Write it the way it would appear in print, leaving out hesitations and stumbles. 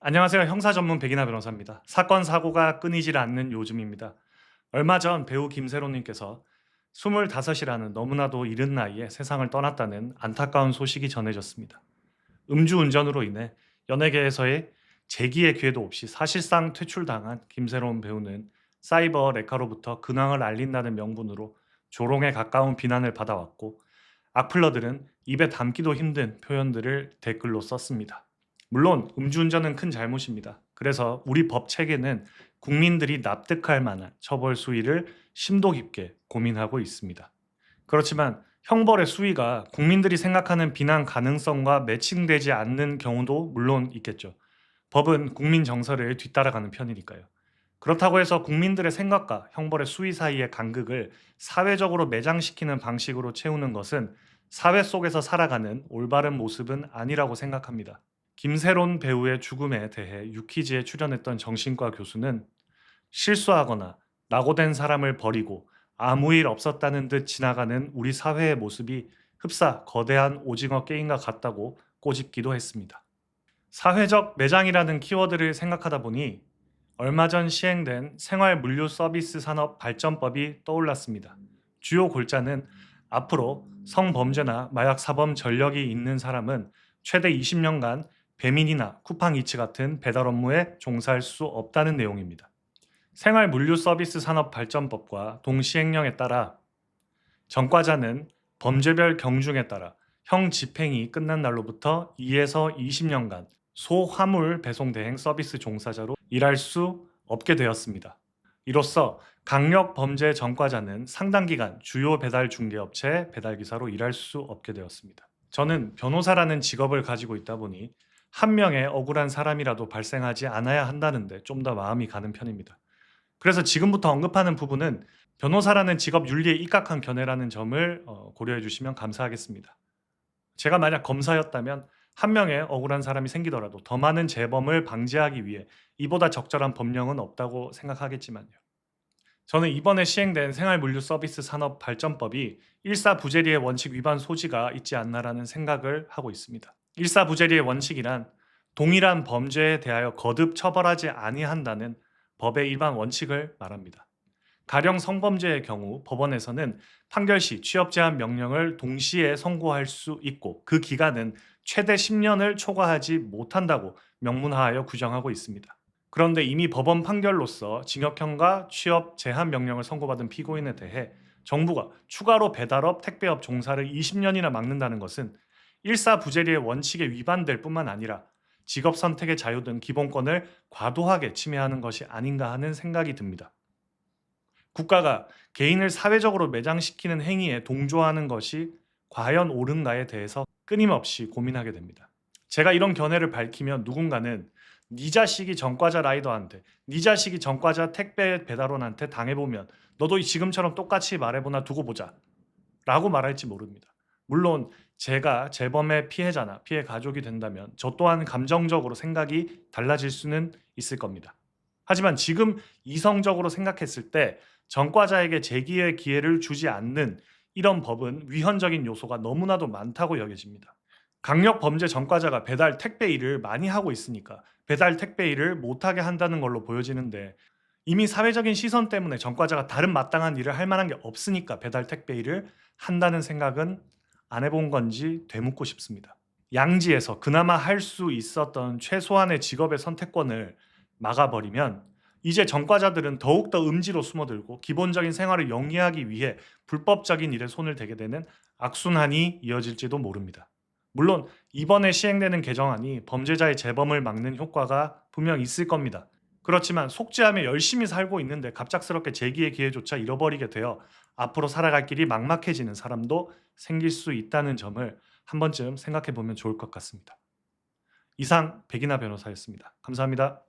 안녕하세요. 형사 전문 백이나 변호사입니다. 사건 사고가 끊이질 않는 요즘입니다. 얼마 전 배우 김세론님께서 25이라는 너무나도 이른 나이에 세상을 떠났다는 안타까운 소식이 전해졌습니다. 음주운전으로 인해 연예계에서의 재기의 기회도 없이 사실상 퇴출당한 김세론 배우는 사이버 레카로부터 근황을 알린다는 명분으로 조롱에 가까운 비난을 받아왔고, 악플러들은 입에 담기도 힘든 표현들을 댓글로 썼습니다. 물론 음주운전은 큰 잘못입니다. 그래서 우리 법 체계는 국민들이 납득할 만한 처벌 수위를 심도 깊게 고민하고 있습니다. 그렇지만 형벌의 수위가 국민들이 생각하는 비난 가능성과 매칭되지 않는 경우도 물론 있겠죠. 법은 국민 정서를 뒤따라가는 편이니까요. 그렇다고 해서 국민들의 생각과 형벌의 수위 사이의 간극을 사회적으로 매장시키는 방식으로 채우는 것은 사회 속에서 살아가는 올바른 모습은 아니라고 생각합니다. 김세론 배우의 죽음에 대해 유퀴즈에 출연했던 정신과 교수는 실수하거나 낙오된 사람을 버리고 아무 일 없었다는 듯 지나가는 우리 사회의 모습이 흡사 거대한 오징어 게임과 같다고 꼬집기도 했습니다. 사회적 매장이라는 키워드를 생각하다 보니 얼마 전 시행된 생활물류서비스 산업 발전법이 떠올랐습니다. 주요 골자는 앞으로 성범죄나 마약 사범 전력이 있는 사람은 최대 20년간 배민이나 쿠팡이츠 같은 배달 업무에 종사할 수 없다는 내용입니다. 생활물류서비스 산업발전법과 동시행령에 따라 전과자는 범죄별 경중에 따라 형 집행이 끝난 날로부터 2에서 20년간 소화물 배송 대행 서비스 종사자로 일할 수 없게 되었습니다. 이로써 강력 범죄 전과자는 상당 기간 주요 배달 중개업체 배달기사로 일할 수 없게 되었습니다. 저는 변호사라는 직업을 가지고 있다 보니 한 명의 억울한 사람이라도 발생하지 않아야 한다는데 좀 더 마음이 가는 편입니다. 그래서 지금부터 언급하는 부분은 변호사라는 직업 윤리에 입각한 견해라는 점을 고려해 주시면 감사하겠습니다. 제가 만약 검사였다면 한 명의 억울한 사람이 생기더라도 더 많은 재범을 방지하기 위해 이보다 적절한 법령은 없다고 생각하겠지만요. 저는 이번에 시행된 생활물류서비스 산업발전법이 일사부재리의 원칙 위반 소지가 있지 않나라는 생각을 하고 있습니다. 일사부재리의 원칙이란 동일한 범죄에 대하여 거듭 처벌하지 아니한다는 법의 일반 원칙을 말합니다. 가령 성범죄의 경우 법원에서는 판결 시 취업 제한 명령을 동시에 선고할 수 있고 그 기간은 최대 10년을 초과하지 못한다고 명문화하여 규정하고 있습니다. 그런데 이미 법원 판결로서 징역형과 취업 제한 명령을 선고받은 피고인에 대해 정부가 추가로 배달업, 택배업 종사를 20년이나 막는다는 것은 일사부재리의 원칙에 위반될 뿐만 아니라 직업 선택의 자유 등 기본권을 과도하게 침해하는 것이 아닌가 하는 생각이 듭니다. 국가가 개인을 사회적으로 매장시키는 행위에 동조하는 것이 과연 옳은가에 대해서 끊임없이 고민하게 됩니다. 제가 이런 견해를 밝히면 누군가는 네 자식이 전과자 라이더한테, 네 자식이 전과자 택배 배달원한테 당해보면 너도 지금처럼 똑같이 말해보나 두고 보자 라고 말할지 모릅니다. 물론 제가 재범의 피해자나 피해 가족이 된다면 저 또한 감정적으로 생각이 달라질 수는 있을 겁니다. 하지만 지금 이성적으로 생각했을 때 전과자에게 재기의 기회를 주지 않는 이런 법은 위헌적인 요소가 너무나도 많다고 여겨집니다. 강력 범죄 전과자가 배달 택배 일을 많이 하고 있으니까 배달 택배 일을 못하게 한다는 걸로 보여지는데, 이미 사회적인 시선 때문에 전과자가 다른 마땅한 일을 할 만한 게 없으니까 배달 택배 일을 한다는 생각은 안 해본 건지 되묻고 싶습니다. 양지에서 그나마 할 수 있었던 최소한의 직업의 선택권을 막아버리면 이제 전과자들은 더욱더 음지로 숨어들고 기본적인 생활을 영위하기 위해 불법적인 일에 손을 대게 되는 악순환이 이어질지도 모릅니다. 물론 이번에 시행되는 개정안이 범죄자의 재범을 막는 효과가 분명 있을 겁니다. 그렇지만 속죄하며 열심히 살고 있는데 갑작스럽게 재기의 기회조차 잃어버리게 되어 앞으로 살아갈 길이 막막해지는 사람도 생길 수 있다는 점을 한 번쯤 생각해 보면 좋을 것 같습니다. 이상 백이나 변호사였습니다. 감사합니다.